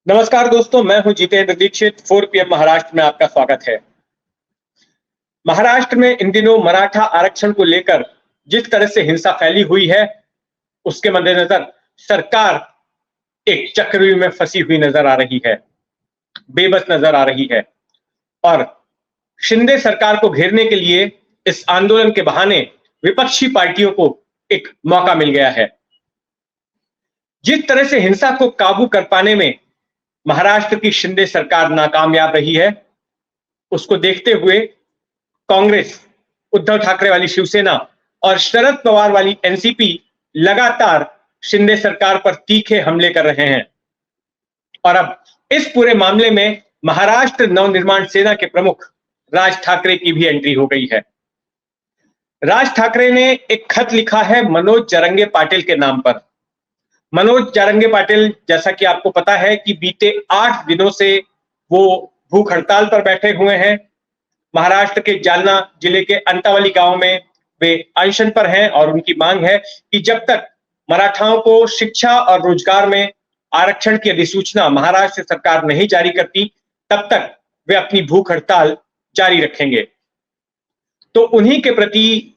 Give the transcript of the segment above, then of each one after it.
नमस्कार दोस्तों, मैं हूं जितेंद्र दीक्षित। 4 PM महाराष्ट्र में आपका स्वागत है। महाराष्ट्र में इन दिनों मराठा आरक्षण को लेकर जिस तरह से हिंसा फैली हुई है, उसके मद्देनजर सरकार एक चक्रव्यूह में फंसी हुई नजर आ रही है, बेबस नजर आ रही है। और शिंदे सरकार को घेरने के लिए इस आंदोलन के बहाने विपक्षी पार्टियों को एक मौका मिल गया है। जिस तरह से हिंसा को काबू कर पाने में महाराष्ट्र की शिंदे सरकार नाकामयाब रही है, उसको देखते हुए कांग्रेस, उद्धव ठाकरे वाली शिवसेना और शरद पवार वाली एनसीपी लगातार शिंदे सरकार पर तीखे हमले कर रहे हैं। और अब इस पूरे मामले में महाराष्ट्र नवनिर्माण सेना के प्रमुख राज ठाकरे की भी एंट्री हो गई है। राज ठाकरे ने एक खत लिखा है मनोज जरंगे पाटिल के नाम पर। मनोज जरंगे पाटिल, जैसा कि आपको पता है कि बीते 8 दिनों से वो भूख हड़ताल पर बैठे हुए हैं। महाराष्ट्र के जालना जिले के अंतावली गांव में वे अनशन पर हैं और उनकी मांग है कि जब तक मराठाओं को शिक्षा और रोजगार में आरक्षण की अधिसूचना महाराष्ट्र सरकार नहीं जारी करती, तब तक वे अपनी भूख हड़ताल जारी रखेंगे। तो उन्हीं के प्रति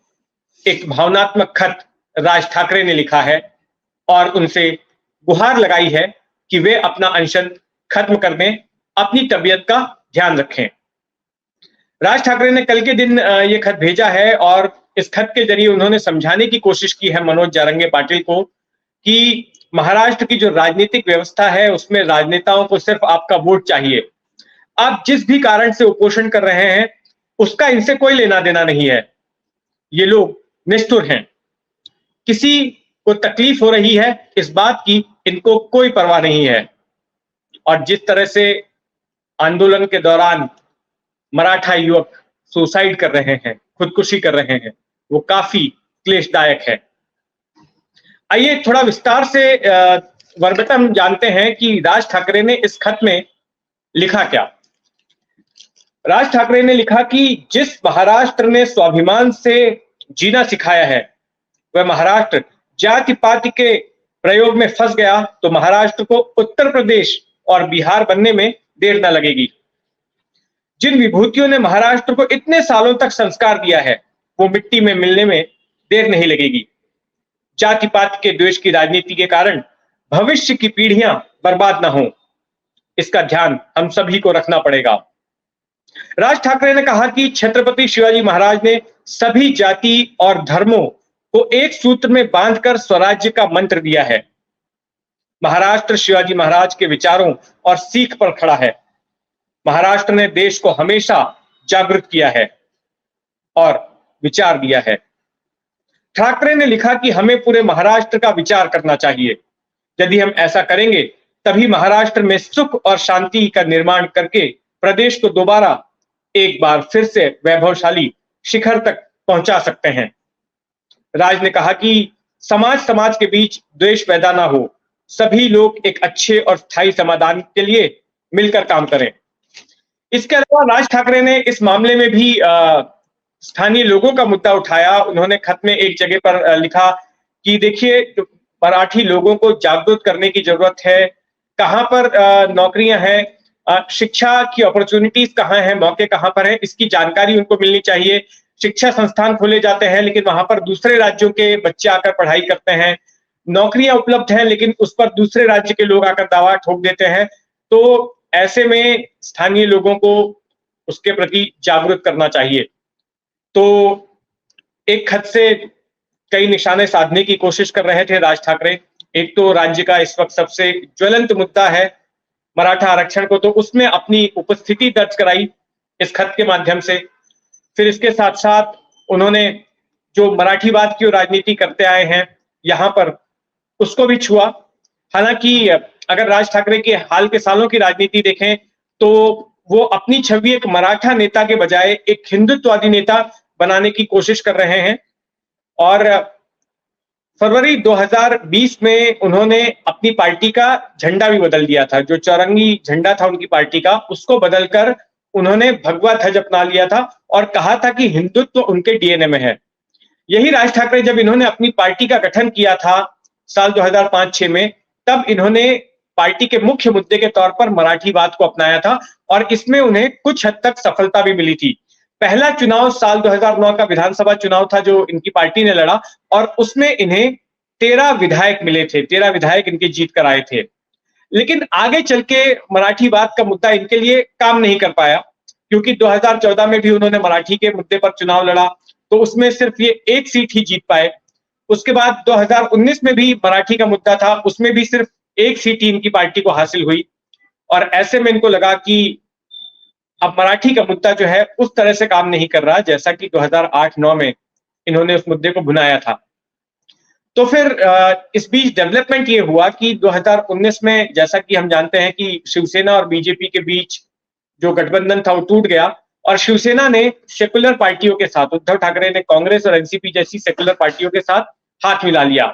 एक भावनात्मक खत राज ठाकरे ने लिखा है और उनसे गुहार लगाई है कि वे अपना अनशन खत्म कर दें, अपनी तबीयत का ध्यान रखें। राज ठाकरे ने कल के दिन ये खत भेजा है और इस खत के जरिए उन्होंने समझाने की कोशिश की है मनोज जरंगे पाटिल को कि महाराष्ट्र की जो राजनीतिक व्यवस्था है, उसमें राजनेताओं को सिर्फ आपका वोट चाहिए। आप जिस भी कारण से उपोषण कर रहे हैं, उसका इनसे कोई लेना देना नहीं है। ये लोग निष्ठुर हैं। किसी को तकलीफ हो रही है, इस बात की इनको कोई परवाह नहीं है। और जिस तरह से आंदोलन के दौरान मराठा युवक सुसाइड कर रहे हैं, खुदकुशी कर रहे हैं, वो काफी क्लेशदायक है। आइए थोड़ा विस्तार से वर्बेटम जानते हैं कि राज ठाकरे ने इस खत में लिखा क्या। राज ठाकरे ने लिखा कि जिस महाराष्ट्र ने स्वाभिमान से जीना सिखाया है, वह महाराष्ट्र जाति पाति के प्रयोग में फंस गया तो महाराष्ट्र को उत्तर प्रदेश और बिहार बनने में देर न लगेगी। जिन विभूतियों ने महाराष्ट्र को इतने सालों तक संस्कार दिया है, वो मिट्टी में मिलने में देर नहीं लगेगी। जाति पात के द्वेष की राजनीति के कारण भविष्य की पीढ़ियां बर्बाद ना हो, इसका ध्यान हम सभी को रखना पड़ेगा। राज ठाकरे ने कहा कि छत्रपति शिवाजी महाराज ने सभी जाति और धर्मों को एक सूत्र में बांधकर स्वराज्य का मंत्र दिया है। महाराष्ट्र शिवाजी महाराज के विचारों और सीख पर खड़ा है। महाराष्ट्र ने देश को हमेशा जागृत किया है और विचार दिया है। ठाकरे ने लिखा कि हमें पूरे महाराष्ट्र का विचार करना चाहिए। यदि हम ऐसा करेंगे, तभी महाराष्ट्र में सुख और शांति का निर्माण करके प्रदेश को दोबारा एक बार फिर से वैभवशाली शिखर तक पहुंचा सकते हैं। राज ने कहा कि समाज के बीच द्वेष पैदा ना हो, सभी लोग एक अच्छे और स्थायी समाधान के लिए मिलकर काम करें। इसके अलावा राज ठाकरे ने इस मामले में भी स्थानीय लोगों का मुद्दा उठाया। उन्होंने खत में एक जगह पर लिखा कि देखिए, मराठी लोगों को जागरूक करने की जरूरत है। कहां पर नौकरियां हैं, शिक्षा की अपॉर्चुनिटीज कहां हैं, मौके कहां पर हैं, इसकी जानकारी उनको मिलनी चाहिए। शिक्षा संस्थान खोले जाते हैं, लेकिन वहां पर दूसरे राज्यों के बच्चे आकर पढ़ाई करते हैं। नौकरियां उपलब्ध हैं, लेकिन उस पर दूसरे राज्य के लोग आकर दावा ठोक देते हैं। तो ऐसे में स्थानीय लोगों को उसके प्रति जागरूक करना चाहिए। तो एक खत से कई निशाने साधने की कोशिश कर रहे थे राज ठाकरे। एक तो राज्य का इस वक्त सबसे ज्वलंत मुद्दा है मराठा आरक्षण को, तो उसमें अपनी उपस्थिति दर्ज कराई इस खत के माध्यम से। फिर इसके साथ साथ उन्होंने जो मराठीवाद की राजनीति करते आए हैं, यहां पर उसको भी छुआ। हालांकि अगर राज ठाकरे के हाल के सालों की राजनीति देखें, तो वो अपनी छवि एक मराठा नेता के बजाय एक हिंदुत्ववादी नेता बनाने की कोशिश कर रहे हैं। और फरवरी 2020 में उन्होंने अपनी पार्टी का झंडा भी बदल दिया था। जो चौरंगी झंडा था उनकी पार्टी का, उसको बदलकर उन्होंने भगवा ध्वज अपना लिया था और कहा था कि हिंदुत्व उनके डीएनए में है। यही राज ठाकरे जब इन्होंने अपनी पार्टी का गठन किया था साल 2005-6 में, तब इन्होंने पार्टी के मुख्य मुद्दे के तौर पर मराठीवाद को अपनाया था और इसमें उन्हें कुछ हद तक सफलता भी मिली थी। पहला चुनाव साल 2009 का विधानसभा चुनाव था जो इनकी पार्टी ने लड़ा और उसमें इन्हें 13 विधायक मिले थे, 13 विधायक इनकी जीत कर आए थे। लेकिन आगे चल के मराठीवाद का मुद्दा इनके लिए काम नहीं कर पाया, क्योंकि 2014 में भी उन्होंने मराठी के मुद्दे पर चुनाव लड़ा, तो उसमें सिर्फ ये एक सीट ही जीत पाए। उसके बाद 2019 में भी मराठी का मुद्दा था, उसमें भी सिर्फ एक सीट ही इनकी पार्टी को हासिल हुई और ऐसे में इनको लगा कि अब मराठी का मुद्दा जो है उस तरह से काम नहीं कर रहा जैसा कि 2008-9 में इन्होंने उस मुद्दे को भुनाया था। तो फिर इस बीच डेवलपमेंट ये हुआ कि 2019 में जैसा कि हम जानते हैं कि शिवसेना और बीजेपी के बीच जो गठबंधन था वो टूट गया और शिवसेना ने सेकुलर पार्टियों के साथ, उद्धव ठाकरे ने कांग्रेस और एनसीपी जैसी सेकुलर पार्टियों के साथ हाथ मिला लिया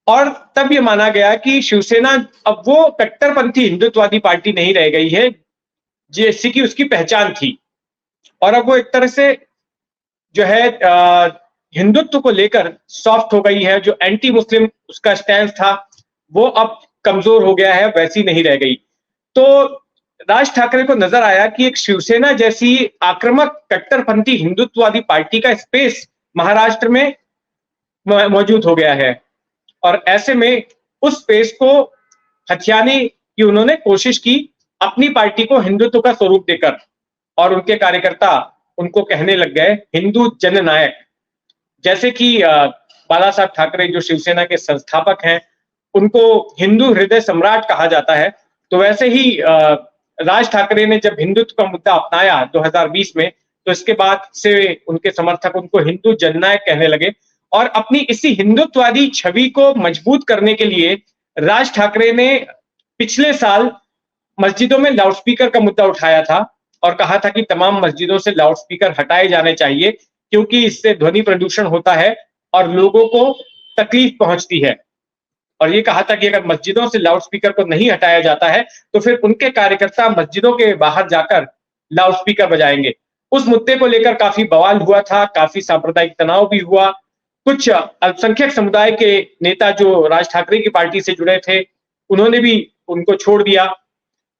और तब ये माना गया कि शिवसेना अब वो कट्टरपंथी हिंदुत्ववादी पार्टी नहीं रह गई है जैसी कि उसकी पहचान थी और अब वो एक तरह से जो है हिंदुत्व को लेकर सॉफ्ट हो गई है। जो एंटी मुस्लिम उसका स्टैंड था वो अब कमजोर हो गया है, वैसी नहीं रह गई। तो राज ठाकरे को नजर आया कि एक शिवसेना जैसी आक्रामक कट्टरपंथी हिंदुत्ववादी पार्टी का स्पेस महाराष्ट्र में मौजूद हो गया है और ऐसे में उस स्पेस को हथियाने की उन्होंने कोशिश की अपनी पार्टी को हिंदुत्व का स्वरूप देकर और उनके कार्यकर्ता उनको कहने लग गए हिंदू जननायक। जैसे कि बाला साहब ठाकरे जो शिवसेना के संस्थापक हैं उनको हिंदू हृदय सम्राट कहा जाता है, तो वैसे ही राज ठाकरे ने जब हिंदुत्व का मुद्दा अपनाया 2020 में, तो इसके बाद से उनके समर्थक उनको हिंदू जननायक कहने लगे और अपनी इसी हिंदुत्ववादी छवि को मजबूत करने के लिए राज ठाकरे ने पिछले साल मस्जिदों में लाउडस्पीकर का मुद्दा उठाया था और कहा था कि तमाम मस्जिदों से लाउडस्पीकर हटाए जाने चाहिए क्योंकि इससे ध्वनि प्रदूषण होता है और लोगों को तकलीफ पहुंचती है। और ये कहा था कि अगर मस्जिदों से लाउडस्पीकर को नहीं हटाया जाता है तो फिर उनके कार्यकर्ता मस्जिदों के बाहर जाकर लाउडस्पीकर बजाएंगे। उस मुद्दे को लेकर काफी बवाल हुआ था, काफी सांप्रदायिक तनाव भी हुआ। कुछ अल्पसंख्यक समुदाय के नेता जो राज ठाकरे की पार्टी से जुड़े थे उन्होंने भी उनको छोड़ दिया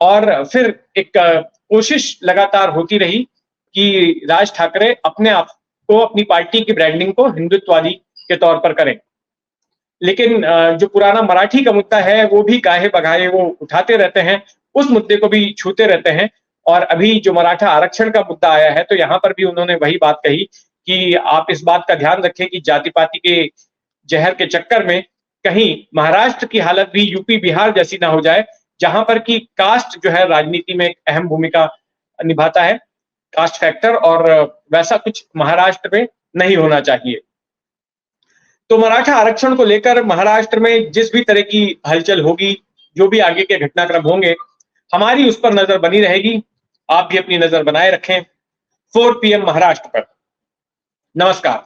और फिर एक कोशिश लगातार होती रही कि राज ठाकरे अपने आप को, अपनी पार्टी की ब्रांडिंग को हिंदुत्ववादी के तौर पर करें। लेकिन जो पुराना मराठी का मुद्दा है वो भी गाहे बगाहे वो उठाते रहते हैं, उस मुद्दे को भी छूते रहते हैं और अभी जो मराठा आरक्षण का मुद्दा आया है तो यहाँ पर भी उन्होंने वही बात कही कि आप इस बात का ध्यान रखें कि जाति पाति के जहर के चक्कर में कहीं महाराष्ट्र की हालत भी यूपी बिहार जैसी ना हो जाए, जहां पर कि कास्ट जो है राजनीति में एक अहम भूमिका निभाता है, कास्ट फैक्टर, और वैसा कुछ महाराष्ट्र में नहीं होना चाहिए। तो मराठा आरक्षण को लेकर महाराष्ट्र में जिस भी तरह की हलचल होगी, जो भी आगे के घटनाक्रम होंगे, हमारी उस पर नजर बनी रहेगी। आप भी अपनी नजर बनाए रखें 4 PM महाराष्ट्र पर। नमस्कार।